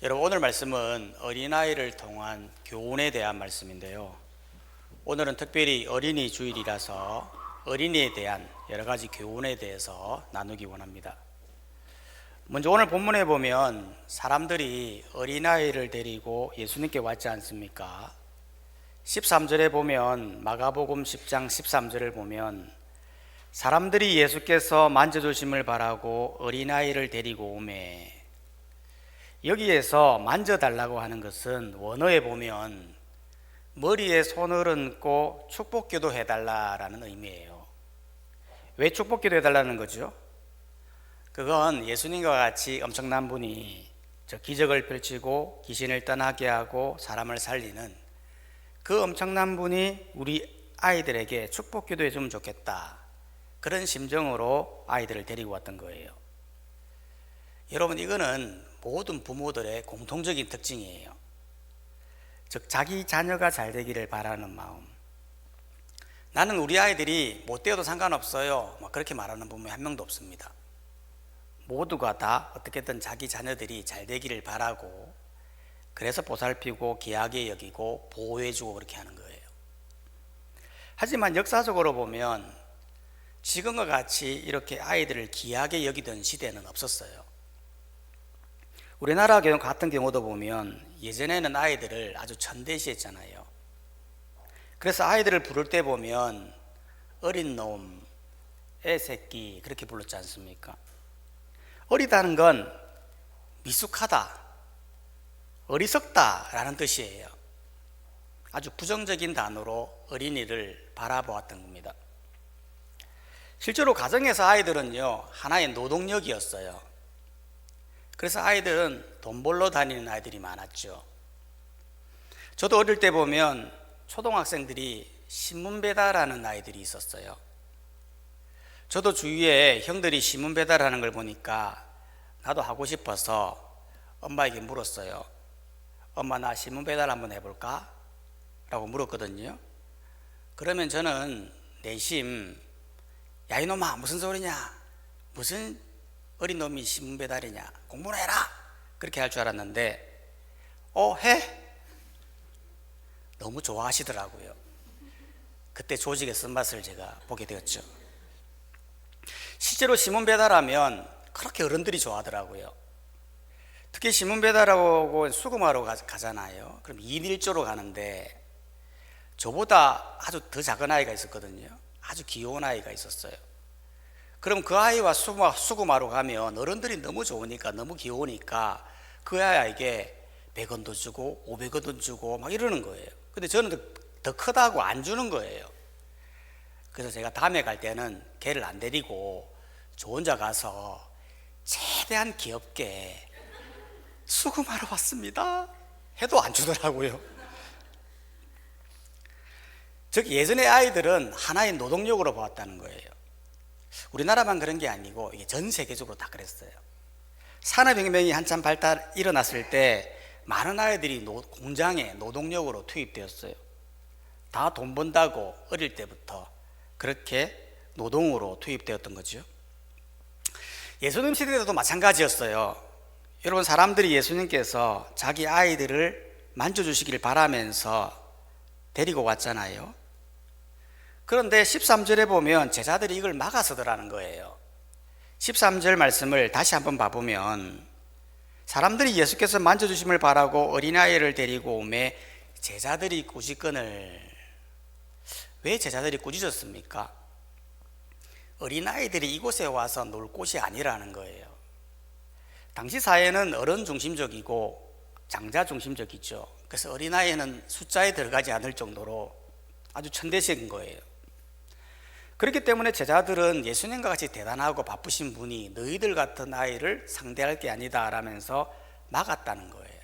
여러분, 오늘 말씀은 어린아이를 통한 교훈에 대한 말씀인데요. 오늘은 특별히 어린이 주일이라서 어린이에 대한 여러 가지 교훈에 대해서 나누기 원합니다. 먼저 오늘 본문에 보면 사람들이 어린아이를 데리고 예수님께 왔지 않습니까? 13절에 보면, 마가복음 10장 13절을 보면 사람들이 예수께서 만져주심을 바라고 어린아이를 데리고 오매. 여기에서 만져달라고 하는 것은 원어에 보면 머리에 손을 얹고 축복기도 해달라라는 의미예요. 왜 축복기도 해달라는 거죠? 그건 예수님과 같이 엄청난 분이 저 기적을 펼치고 귀신을 떠나게 하고 사람을 살리는 그 엄청난 분이 우리 아이들에게 축복기도 해주면 좋겠다, 그런 심정으로 아이들을 데리고 왔던 거예요. 여러분, 이거는 모든 부모들의 공통적인 특징이에요. 즉, 자기 자녀가 잘 되기를 바라는 마음. 나는 우리 아이들이 못 되어도 상관없어요, 그렇게 말하는 부모 한 명도 없습니다. 모두가 다 어떻게든 자기 자녀들이 잘 되기를 바라고, 그래서 보살피고 귀하게 여기고 보호해주고 그렇게 하는 거예요. 하지만 역사적으로 보면 지금과 같이 이렇게 아이들을 귀하게 여기던 시대는 없었어요. 우리나라 같은 경우도 보면 예전에는 아이들을 아주 천대시했잖아요. 그래서 아이들을 부를 때 보면 어린 놈, 애새끼 그렇게 불렀지 않습니까? 어리다는 건 미숙하다, 어리석다 라는 뜻이에요. 아주 부정적인 단어로 어린이를 바라보았던 겁니다. 실제로 가정에서 아이들은요, 하나의 노동력이었어요. 그래서 아이들은 돈 벌러 다니는 아이들이 많았죠. 저도 어릴 때 보면 초등학생들이 신문 배달하는 아이들이 있었어요. 저도 주위에 형들이 신문 배달하는 걸 보니까 나도 하고 싶어서 엄마에게 물었어요. 엄마, 나 신문 배달 한번 해볼까? 라고 물었거든요. 그러면 저는 내심, 야 이놈아, 무슨 소리냐, 무슨 어린 놈이 신문 배달이냐, 공부나 해라, 그렇게 할 줄 알았는데 해? 너무 좋아하시더라고요. 그때 조직의 쓴맛을 제가 보게 되었죠. 실제로 신문 배달하면 그렇게 어른들이 좋아하더라고요. 특히 신문 배달하고 수금하러 가잖아요. 그럼 2인 1조로 가는데 저보다 아주 더 작은 아이가 있었거든요. 아주 귀여운 아이가 있었어요. 그럼 그 아이와 수금하러 가면 어른들이 너무 좋으니까, 너무 귀여우니까 그 아이에게 100원도 주고 500원도 주고 막 이러는 거예요. 근데 저는 더 크다고 안 주는 거예요. 그래서 제가 다음에 갈 때는 걔를 안 데리고 저 혼자 가서 최대한 귀엽게 수금하러 왔습니다 해도 안 주더라고요. 즉, 예전의 아이들은 하나의 노동력으로 보았다는 거예요. 우리나라만 그런 게 아니고 이게 전 세계적으로 다 그랬어요. 산업혁명이 한참 일어났을 때 많은 아이들이 공장에 노동력으로 투입되었어요. 다 돈 번다고 어릴 때부터 그렇게 노동으로 투입되었던 거죠. 예수님 시대에도 마찬가지였어요. 여러분, 사람들이 예수님께서 자기 아이들을 만져주시기를 바라면서 데리고 왔잖아요. 그런데 13절에 보면 제자들이 이걸 막아서더라는 거예요. 13절 말씀을 다시 한번 봐보면, 사람들이 예수께서 만져주심을 바라고 어린아이를 데리고 오매 제자들이 꾸짖거늘. 왜 제자들이 꾸짖었습니까? 어린아이들이 이곳에 와서 놀 곳이 아니라는 거예요. 당시 사회는 어른 중심적이고 장자 중심적이죠. 그래서 어린아이는 숫자에 들어가지 않을 정도로 아주 천대식인 거예요. 그렇기 때문에 제자들은 예수님과 같이 대단하고 바쁘신 분이 너희들 같은 아이를 상대할 게 아니다 라면서 막았다는 거예요.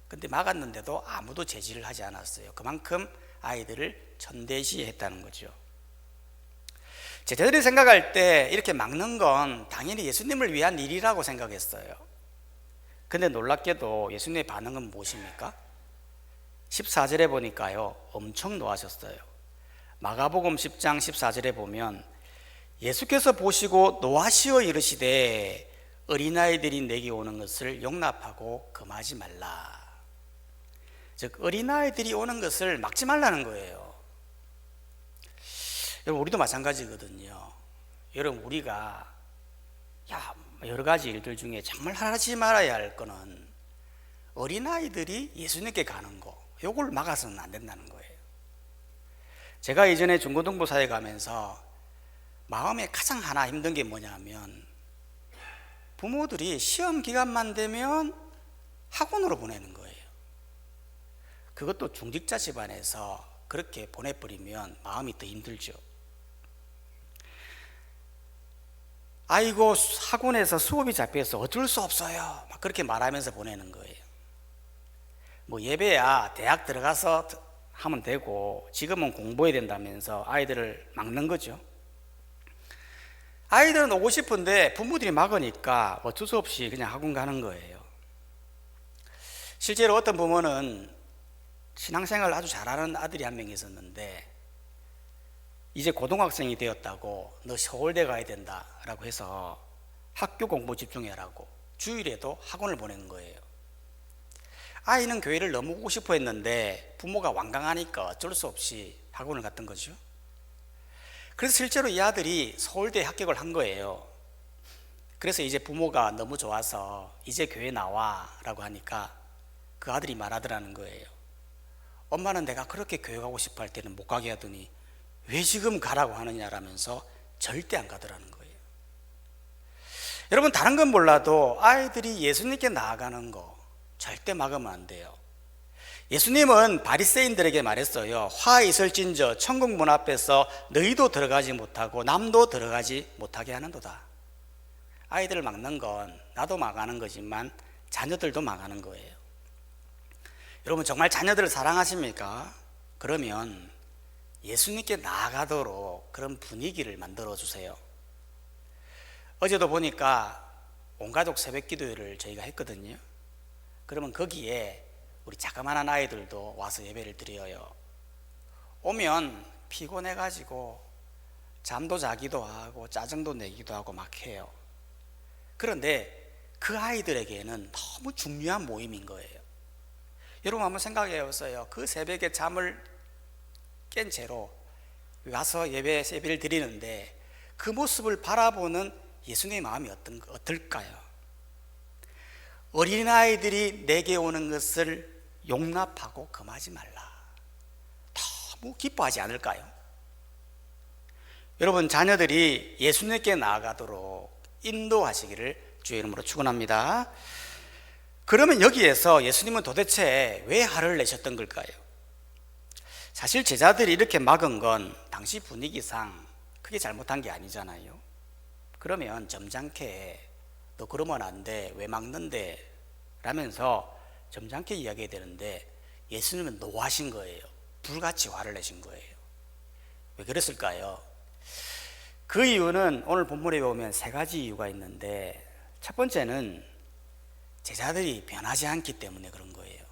근데 막았는데도 아무도 제지를 하지 않았어요. 그만큼 아이들을 천대시했다는 거죠. 제자들이 생각할 때 이렇게 막는 건 당연히 예수님을 위한 일이라고 생각했어요. 근데 놀랍게도 예수님의 반응은 무엇입니까? 14절에 보니까요, 엄청 노하셨어요. 마가복음 10장 14절에 보면 예수께서 보시고 노하시어 이르시되 어린아이들이 내게 오는 것을 용납하고 금하지 말라. 즉 어린아이들이 오는 것을 막지 말라는 거예요. 여러분 우리도 마찬가지거든요. 여러분 우리가 여러 가지 일들 중에 정말 하지 말아야 할 거는 어린아이들이 예수님께 가는 거, 요걸 막아서는 안 된다는 거예요. 제가 이전에 중고등부 사회 가면서 마음에 가장 하나 힘든 게 뭐냐면 부모들이 시험 기간만 되면 학원으로 보내는 거예요. 그것도 중직자 집안에서 그렇게 보내버리면 마음이 더 힘들죠. 아이고 학원에서 수업이 잡혀서 어쩔 수 없어요, 막 그렇게 말하면서 보내는 거예요. 뭐 예배야 대학 들어가서 하면 되고 지금은 공부해야 된다면서 아이들을 막는 거죠. 아이들은 오고 싶은데 부모들이 막으니까 어쩔 수 없이 그냥 학원 가는 거예요. 실제로 어떤 부모는 신앙생활을 아주 잘하는 아들이 한 명 있었는데 이제 고등학생이 되었다고 너 서울대 가야 된다라고 해서 학교 공부 집중해라고 주일에도 학원을 보내는 거예요. 아이는 교회를 너무 오고 싶어 했는데 부모가 완강하니까 어쩔 수 없이 학원을 갔던 거죠. 그래서 실제로 이 아들이 서울대에 합격을 한 거예요. 그래서 이제 부모가 너무 좋아서 이제 교회 나와 라고 하니까 그 아들이 말하더라는 거예요. 엄마는 내가 그렇게 교회 가고 싶어 할 때는 못 가게 하더니 왜 지금 가라고 하느냐라면서 절대 안 가더라는 거예요. 여러분 다른 건 몰라도 아이들이 예수님께 나아가는 거 절대 막으면 안 돼요. 예수님은 바리새인들에게 말했어요. 화 있을진저 천국 문 앞에서 너희도 들어가지 못하고 남도 들어가지 못하게 하는도다. 아이들을 막는 건 나도 막하는 거지만 자녀들도 막하는 거예요. 여러분 정말 자녀들을 사랑하십니까? 그러면 예수님께 나아가도록 그런 분위기를 만들어 주세요. 어제도 보니까 온가족 새벽 기도회를 저희가 했거든요. 그러면 거기에 우리 자그마한 아이들도 와서 예배를 드려요. 오면 피곤해가지고 잠도 자기도 하고 짜증도 내기도 하고 막 해요. 그런데 그 아이들에게는 너무 중요한 모임인 거예요. 여러분 한번 생각해 보세요. 그 새벽에 잠을 깬 채로 와서 예배를 드리는데 그 모습을 바라보는 예수님의 마음이 어떨까요? 어린아이들이 내게 오는 것을 용납하고 금하지 말라. 너무 기뻐하지 않을까요? 여러분 자녀들이 예수님께 나아가도록 인도하시기를 주의 이름으로 축원합니다. 그러면 여기에서 예수님은 도대체 왜 화를 내셨던 걸까요? 사실 제자들이 이렇게 막은 건 당시 분위기상 크게 잘못한 게 아니잖아요. 그러면 점잖게 너 그러면 안 돼, 왜 막는데? 라면서 점잖게 이야기해야 되는데 예수님은 노하신 거예요. 불같이 화를 내신 거예요. 왜 그랬을까요? 그 이유는 오늘 본문에 보면 세 가지 이유가 있는데 첫 번째는 제자들이 변하지 않기 때문에 그런 거예요.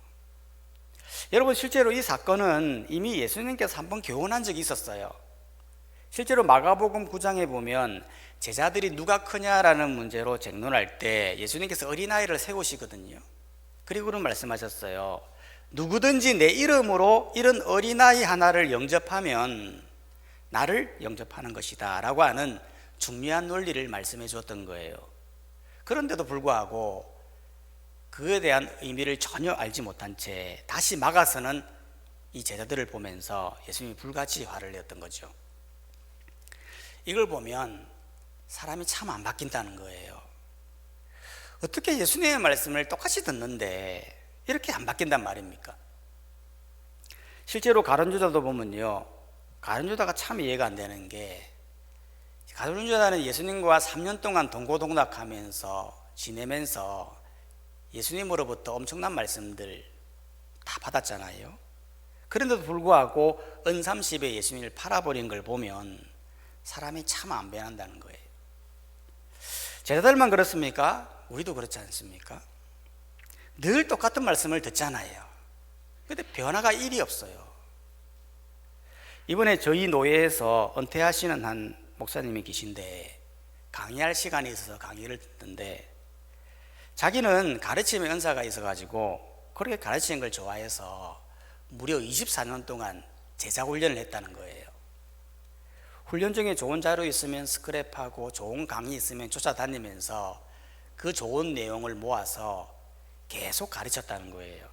여러분 실제로 이 사건은 이미 예수님께서 한번 교훈한 적이 있었어요. 실제로 마가복음 9장에 보면 제자들이 누가 크냐라는 문제로 쟁론할 때 예수님께서 어린아이를 세우시거든요. 그리고 그런 말씀하셨어요. 누구든지 내 이름으로 이런 어린아이 하나를 영접하면 나를 영접하는 것이다 라고 하는 중요한 논리를 말씀해 주었던 거예요. 그런데도 불구하고 그에 대한 의미를 전혀 알지 못한 채 다시 막아서는 이 제자들을 보면서 예수님이 불같이 화를 내었던 거죠. 이걸 보면 사람이 참 안 바뀐다는 거예요. 어떻게 예수님의 말씀을 똑같이 듣는데 이렇게 안 바뀐단 말입니까? 실제로 가룟유다도 보면요, 가룟유다가 참 이해가 안 되는 게 가룟유다는 예수님과 3년 동안 동고동락하면서 지내면서 예수님으로부터 엄청난 말씀들 다 받았잖아요. 그런데도 불구하고 은삼십에 예수님을 팔아버린 걸 보면 사람이 참 안 변한다는 거예요. 제자들만 그렇습니까? 우리도 그렇지 않습니까? 늘 똑같은 말씀을 듣잖아요. 근데 변화가 일이 없어요. 이번에 저희 노예에서 은퇴하시는 한 목사님이 계신데 강의할 시간이 있어서 강의를 듣는데 자기는 가르침의 은사가 있어가지고 그렇게 가르치는 걸 좋아해서 무려 24년 동안 제자 훈련을 했다는 거예요. 훈련 중에 좋은 자료 있으면 스크랩하고 좋은 강의 있으면 쫓아다니면서 그 좋은 내용을 모아서 계속 가르쳤다는 거예요.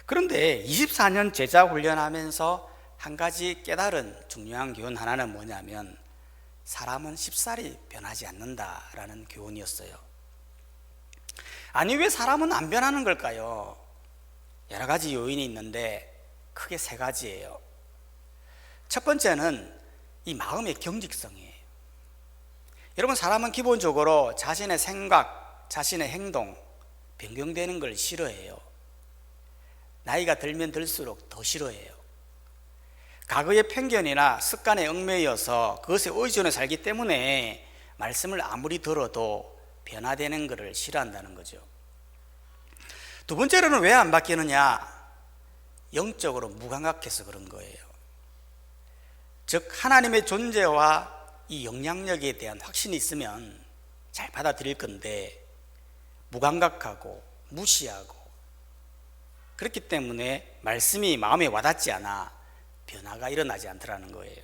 그런데 24년 제자 훈련하면서 한 가지 깨달은 중요한 교훈 하나는 뭐냐면 사람은 쉽사리 변하지 않는다라는 교훈이었어요. 아니, 왜 사람은 안 변하는 걸까요? 여러 가지 요인이 있는데 크게 세 가지예요. 첫 번째는 이 마음의 경직성이에요. 여러분, 사람은 기본적으로 자신의 생각, 자신의 행동 변경되는 걸 싫어해요. 나이가 들면 들수록 더 싫어해요. 과거의 편견이나 습관에 얽매여서 그것에 의존해 살기 때문에 말씀을 아무리 들어도 변화되는 것을 싫어한다는 거죠. 두 번째로는 왜 안 바뀌느냐? 영적으로 무감각해서 그런 거예요. 즉, 하나님의 존재와 이 영향력에 대한 확신이 있으면 잘 받아들일 건데 무감각하고 무시하고 그렇기 때문에 말씀이 마음에 와닿지 않아 변화가 일어나지 않더라는 거예요.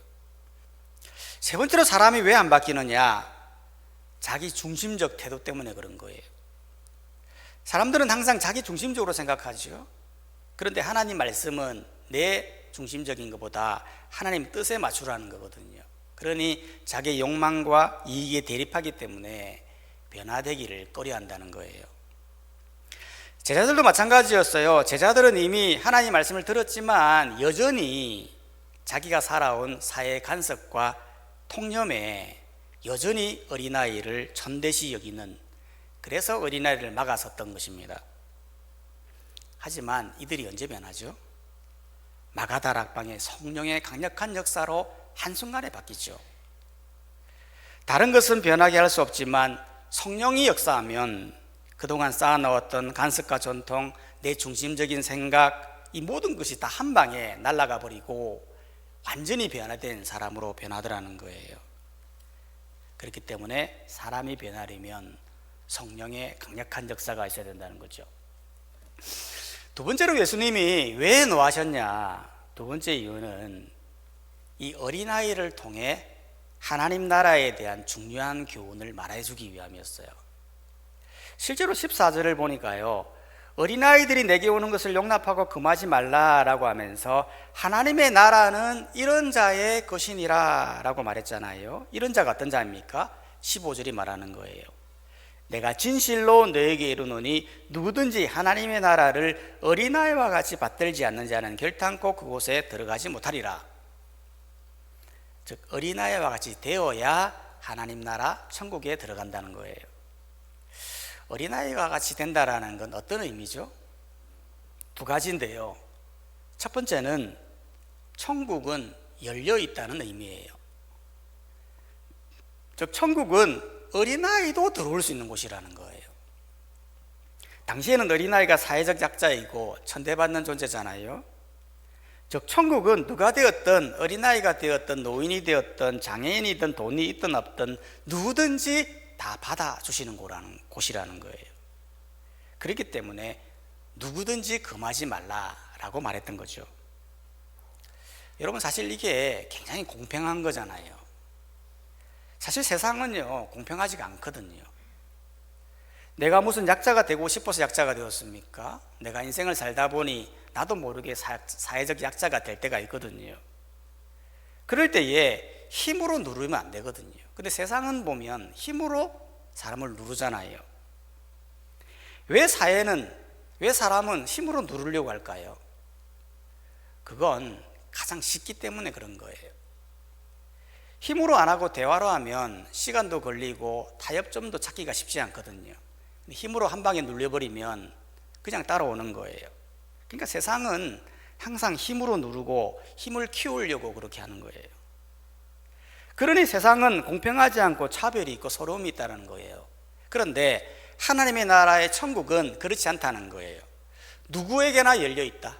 세 번째로 사람이 왜 안 바뀌느냐? 자기 중심적 태도 때문에 그런 거예요. 사람들은 항상 자기 중심적으로 생각하죠. 그런데 하나님 말씀은 내 중심적인 것보다 하나님 뜻에 맞추라는 거거든요. 그러니 자기 욕망과 이익에 대립하기 때문에 변화되기를 꺼려한다는 거예요. 제자들도 마찬가지였어요. 제자들은 이미 하나님 말씀을 들었지만 여전히 자기가 살아온 사회 간섭과 통념에 여전히 어린아이를 천대시 여기는, 그래서 어린아이를 막아섰던 것입니다. 하지만 이들이 언제 변하죠? 마가다락방의 성령의 강력한 역사로 한순간에 바뀌죠. 다른 것은 변하게 할 수 없지만 성령이 역사하면 그동안 쌓아놓았던 간섭과 전통, 내 중심적인 생각, 이 모든 것이 다 한 방에 날아가 버리고 완전히 변화된 사람으로 변하더라는 거예요. 그렇기 때문에 사람이 변하려면 성령의 강력한 역사가 있어야 된다는 거죠. 두 번째로 예수님이 왜 노하셨냐? 두 번째 이유는 이 어린아이를 통해 하나님 나라에 대한 중요한 교훈을 말해주기 위함이었어요. 실제로 14절을 보니까요, 어린아이들이 내게 오는 것을 용납하고 금하지 말라라고 하면서 하나님의 나라는 이런 자의 것이니라 라고 말했잖아요. 이런 자가 어떤 자입니까? 15절이 말하는 거예요. 내가 진실로 너에게 이르노니 누구든지 하나님의 나라를 어린아이와 같이 받들지 않는 자는 결단코 그곳에 들어가지 못하리라. 즉, 어린아이와 같이 되어야 하나님 나라 천국에 들어간다는 거예요. 어린아이와 같이 된다라는 건 어떤 의미죠? 두 가지인데요. 첫 번째는 천국은 열려 있다는 의미예요. 즉, 천국은 어린아이도 들어올 수 있는 곳이라는 거예요. 당시에는 어린아이가 사회적 약자이고 천대받는 존재잖아요. 즉, 천국은 누가 되었든 어린아이가 되었든 노인이 되었든 장애인이든 돈이 있든 없든 누구든지 다 받아주시는 곳이라는 거예요. 그렇기 때문에 누구든지 금하지 말라라고 말했던 거죠. 여러분, 사실 이게 굉장히 공평한 거잖아요. 사실 세상은요, 공평하지가 않거든요. 내가 무슨 약자가 되고 싶어서 약자가 되었습니까? 내가 인생을 살다 보니 나도 모르게 사회적 약자가 될 때가 있거든요. 그럴 때에 힘으로 누르면 안 되거든요. 근데 세상은 보면 힘으로 사람을 누르잖아요. 왜 사람은 힘으로 누르려고 할까요? 그건 가장 쉽기 때문에 그런 거예요. 힘으로 안 하고 대화로 하면 시간도 걸리고 타협점도 찾기가 쉽지 않거든요. 힘으로 한 방에 눌려버리면 그냥 따라오는 거예요. 그러니까 세상은 항상 힘으로 누르고 힘을 키우려고 그렇게 하는 거예요. 그러니 세상은 공평하지 않고 차별이 있고 서러움이 있다는 거예요. 그런데 하나님의 나라의 천국은 그렇지 않다는 거예요. 누구에게나 열려 있다.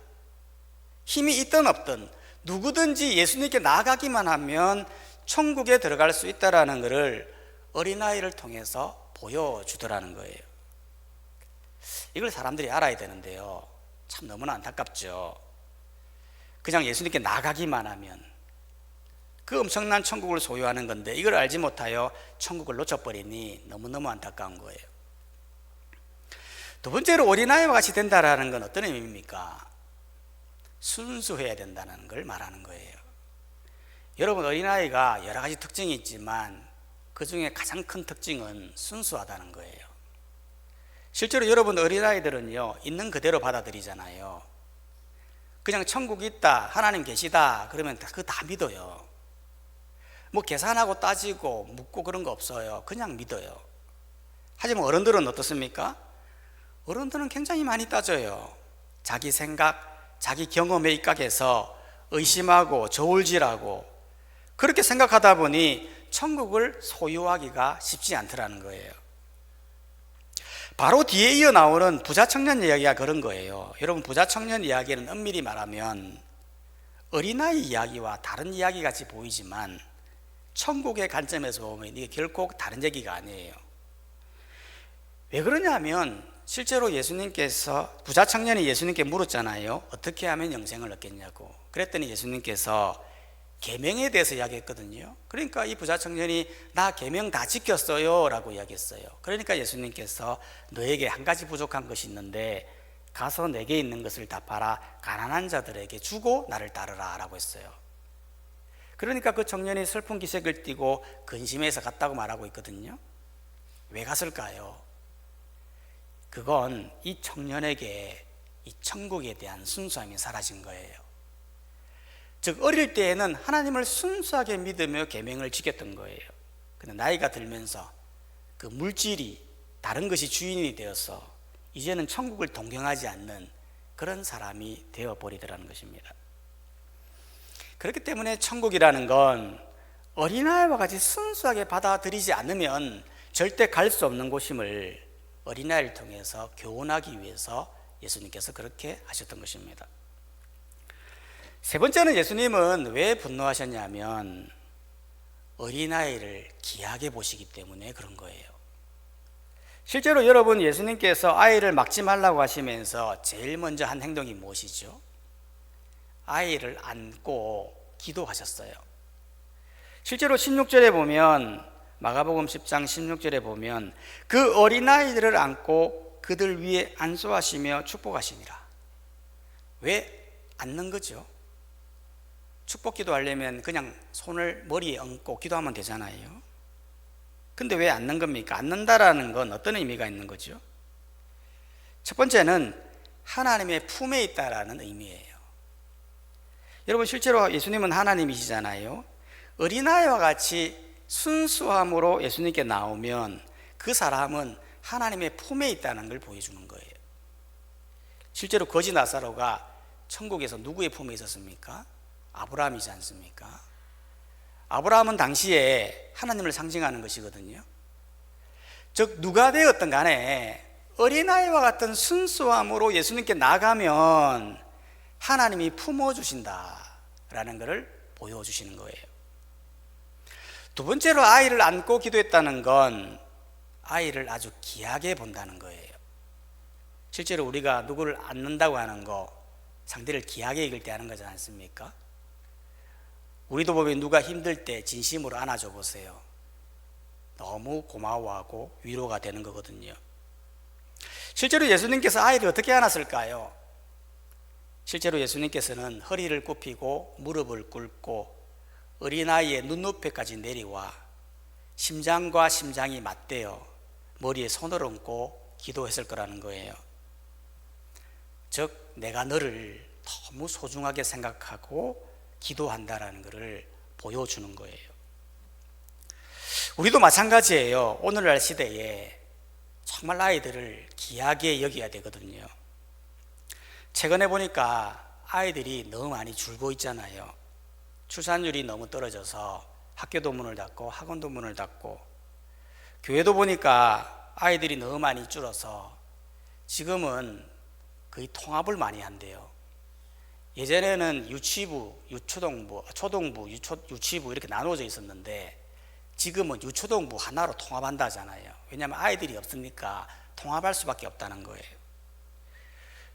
힘이 있든 없든 누구든지 예수님께 나아가기만 하면 천국에 들어갈 수 있다는 것을 어린아이를 통해서 보여주더라는 거예요. 이걸 사람들이 알아야 되는데요, 참 너무나 안타깝죠. 그냥 예수님께 나가기만 하면 그 엄청난 천국을 소유하는 건데 이걸 알지 못하여 천국을 놓쳐버리니 너무너무 안타까운 거예요. 두 번째로 어린아이와 같이 된다라는 건 어떤 의미입니까? 순수해야 된다는 걸 말하는 거예요. 여러분, 어린아이가 여러 가지 특징이 있지만 그 중에 가장 큰 특징은 순수하다는 거예요. 실제로 여러분, 어린아이들은요, 있는 그대로 받아들이잖아요. 그냥 천국이 있다, 하나님 계시다 그러면 그거 다 믿어요. 뭐 계산하고 따지고 묻고 그런 거 없어요. 그냥 믿어요. 하지만 어른들은 어떻습니까? 어른들은 굉장히 많이 따져요. 자기 생각, 자기 경험에 입각해서 의심하고 저울질하고 그렇게 생각하다 보니 천국을 소유하기가 쉽지 않더라는 거예요. 바로 뒤에 이어 나오는 부자 청년 이야기가 그런 거예요. 여러분, 부자 청년 이야기는 엄밀히 말하면 어린아이 이야기와 다른 이야기 같이 보이지만 천국의 관점에서 보면 이게 결코 다른 얘기가 아니에요. 왜 그러냐면 실제로 예수님께서, 부자 청년이 예수님께 물었잖아요. 어떻게 하면 영생을 얻겠냐고. 그랬더니 예수님께서 계명에 대해서 이야기했거든요. 그러니까 이 부자 청년이 나 계명 다 지켰어요 라고 이야기했어요. 그러니까 예수님께서 너에게 한 가지 부족한 것이 있는데 가서 내게 있는 것을 다 팔아 가난한 자들에게 주고 나를 따르라 라고 했어요. 그러니까 그 청년이 슬픈 기색을 띠고 근심해서 갔다고 말하고 있거든요. 왜 갔을까요? 그건 이 청년에게 이 천국에 대한 순수함이 사라진 거예요. 즉, 어릴 때에는 하나님을 순수하게 믿으며 계명을 지켰던 거예요. 근데 나이가 들면서 그 물질이 다른 것이 주인이 되어서 이제는 천국을 동경하지 않는 그런 사람이 되어버리더라는 것입니다. 그렇기 때문에 천국이라는 건 어린아이와 같이 순수하게 받아들이지 않으면 절대 갈 수 없는 곳임을 어린아이를 통해서 교훈하기 위해서 예수님께서 그렇게 하셨던 것입니다. 세 번째는 예수님은 왜 분노하셨냐면 어린아이를 귀하게 보시기 때문에 그런 거예요. 실제로 여러분, 예수님께서 아이를 막지 말라고 하시면서 제일 먼저 한 행동이 무엇이죠? 아이를 안고 기도하셨어요. 실제로 16절에 보면, 마가복음 10장 16절에 보면 그 어린아이들을 안고 그들 위에 안수하시며 축복하시니라. 왜 안는 거죠? 축복 기도하려면 그냥 손을 머리에 얹고 기도하면 되잖아요. 근데 왜 안는 겁니까? 안는다라는 건 어떤 의미가 있는 거죠? 첫 번째는 하나님의 품에 있다라는 의미예요. 여러분, 실제로 예수님은 하나님이시잖아요. 어린아이와 같이 순수함으로 예수님께 나오면 그 사람은 하나님의 품에 있다는 걸 보여주는 거예요. 실제로 거지 나사로가 천국에서 누구의 품에 있었습니까? 아브라함이지 않습니까? 아브라함은 당시에 하나님을 상징하는 것이거든요. 즉, 누가 되었든 간에 어린아이와 같은 순수함으로 예수님께 나가면 하나님이 품어주신다라는 것을 보여주시는 거예요. 두 번째로 아이를 안고 기도했다는 건 아이를 아주 귀하게 본다는 거예요. 실제로 우리가 누구를 안는다고 하는 거 상대를 귀하게 여길 때 하는 거지 않습니까? 우리도 보면 누가 힘들 때 진심으로 안아줘 보세요. 너무 고마워하고 위로가 되는 거거든요. 실제로 예수님께서 아이를 어떻게 안았을까요? 실제로 예수님께서는 허리를 굽히고 무릎을 꿇고 어린아이의 눈높이까지 내려와 심장과 심장이 맞대어 머리에 손을 얹고 기도했을 거라는 거예요. 즉, 내가 너를 너무 소중하게 생각하고 기도한다라는 것을 보여주는 거예요. 우리도 마찬가지예요. 오늘날 시대에 정말 아이들을 귀하게 여겨야 되거든요. 최근에 보니까 아이들이 너무 많이 줄고 있잖아요. 출산율이 너무 떨어져서 학교도 문을 닫고 학원도 문을 닫고, 교회도 보니까 아이들이 너무 많이 줄어서 지금은 거의 통합을 많이 한대요. 예전에는 유치부, 유초동부, 초동부, 유치부 이렇게 나눠져 있었는데 지금은 유초동부 하나로 통합한다잖아요. 왜냐하면 아이들이 없으니까 통합할 수밖에 없다는 거예요.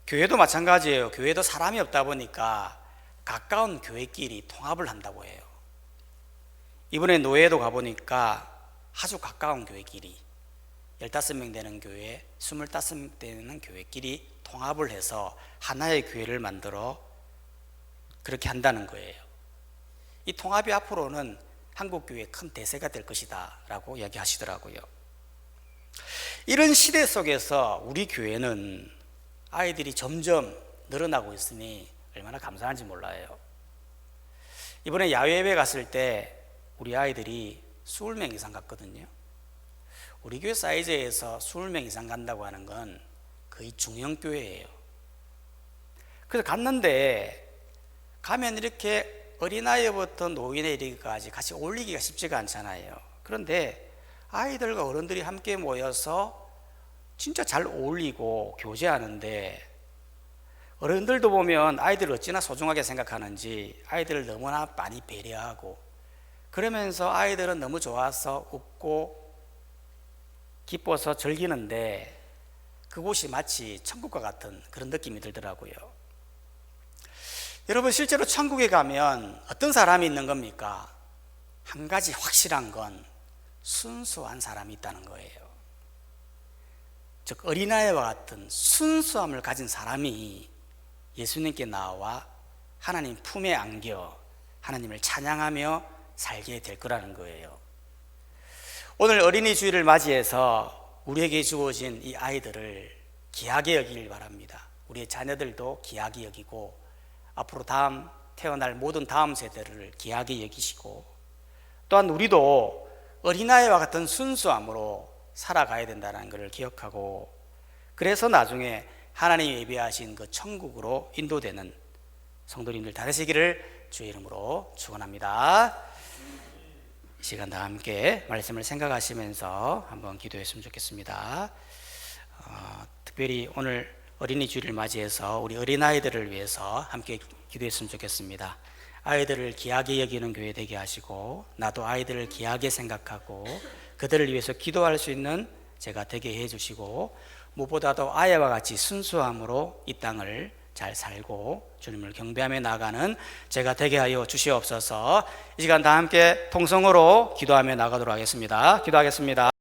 교회도 마찬가지예요. 교회도 사람이 없다 보니까 가까운 교회끼리 통합을 한다고 해요. 이번에 노예도 가보니까 아주 가까운 교회끼리 15명 되는 교회, 25명 되는 교회끼리 통합을 해서 하나의 교회를 만들어 그렇게 한다는 거예요. 이 통합이 앞으로는 한국교회의 큰 대세가 될 것이다 라고 이야기하시더라고요. 이런 시대 속에서 우리 교회는 아이들이 점점 늘어나고 있으니 얼마나 감사한지 몰라요. 이번에 야외예배 갔을 때 우리 아이들이 20명 이상 갔거든요. 우리 교회 사이즈에서 20명 이상 간다고 하는 건 거의 중형교회예요. 그래서 갔는데 가면 이렇게 어린아이부터 노인에 이르기까지 같이 어울리기가 쉽지가 않잖아요. 그런데 아이들과 어른들이 함께 모여서 진짜 잘 어울리고 교제하는데, 어른들도 보면 아이들을 어찌나 소중하게 생각하는지 아이들을 너무나 많이 배려하고, 그러면서 아이들은 너무 좋아서 웃고 기뻐서 즐기는데 그곳이 마치 천국과 같은 그런 느낌이 들더라고요. 여러분, 실제로 천국에 가면 어떤 사람이 있는 겁니까? 한 가지 확실한 건 순수한 사람이 있다는 거예요. 즉 어린아이와 같은 순수함을 가진 사람이 예수님께 나와 하나님 품에 안겨 하나님을 찬양하며 살게 될 거라는 거예요. 오늘 어린이 주일을 맞이해서 우리에게 주어진 이 아이들을 귀하게 여기길 바랍니다. 우리의 자녀들도 귀하게 여기고 앞으로 태어날 모든 다음 세대를 귀하게 여기시고, 또한 우리도 어린아이와 같은 순수함으로 살아가야 된다는 것을 기억하고, 그래서 나중에 하나님이 예비하신 그 천국으로 인도되는 성도님들 다 되시기를 주의 이름으로 축원합니다. 이 시간 다 함께 말씀을 생각하시면서 한번 기도했으면 좋겠습니다. 특별히 오늘 어린이 주일을 맞이해서 우리 어린아이들을 위해서 함께 기도했으면 좋겠습니다. 아이들을 귀하게 여기는 교회 되게 하시고, 나도 아이들을 귀하게 생각하고 그들을 위해서 기도할 수 있는 제가 되게 해주시고, 무엇보다도 아이와 같이 순수함으로 이 땅을 잘 살고 주님을 경배하며 나아가는 제가 되게 하여 주시옵소서. 이 시간 다 함께 통성으로 기도하며 나가도록 하겠습니다. 기도하겠습니다.